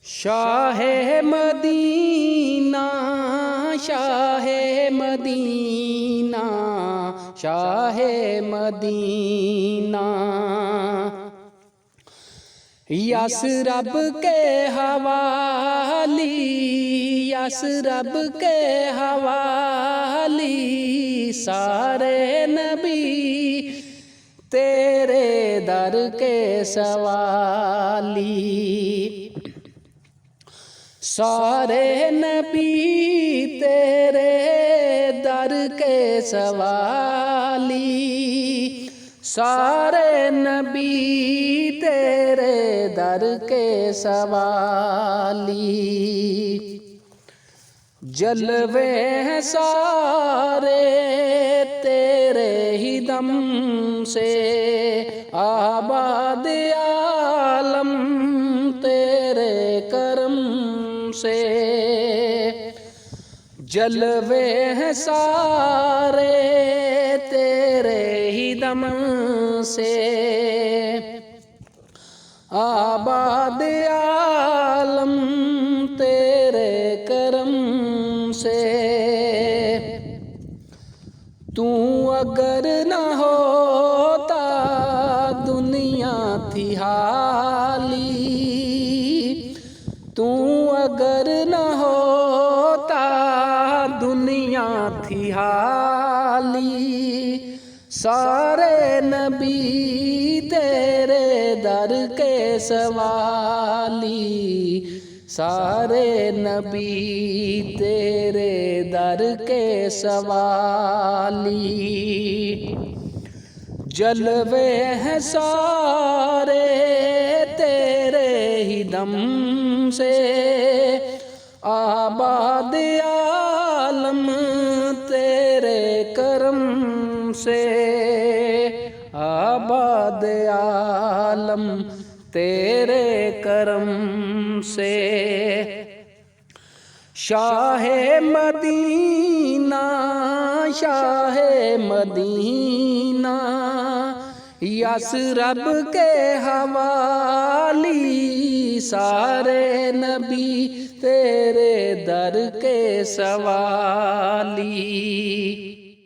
شاہ مدینہ شاہ مدینہ شاہ مدینہ یثرب کے حوالی یثرب کے حوالی سارے نبی تیرے در کے سوالی سارے نبی تیرے در کے سوالی سارے نبی تیرے در کے سوالی جلوے ہیں سارے تیرے ہی دم سے آباد عالم تیرے کرم سے جلوے ہیں سارے تیرے ہی دم سے آباد عالم تیرے کرم سے تو اگر نہ ہوتا دنیا تھی حالی تو اگر نہ ہوتا دنیا تھی حالی سارے نبی تیرے در کے سوالی سارے نبی تیرے در کے سوالی جلوے ہیں سارے تیرے ہی دم سے آباد عالم تیرے کرم سے آباد عالم تیرے کرم سے شاہ مدینہ شاہ مدینہ یثرب کے حوالی سارے نبی تیرے در کے سوالی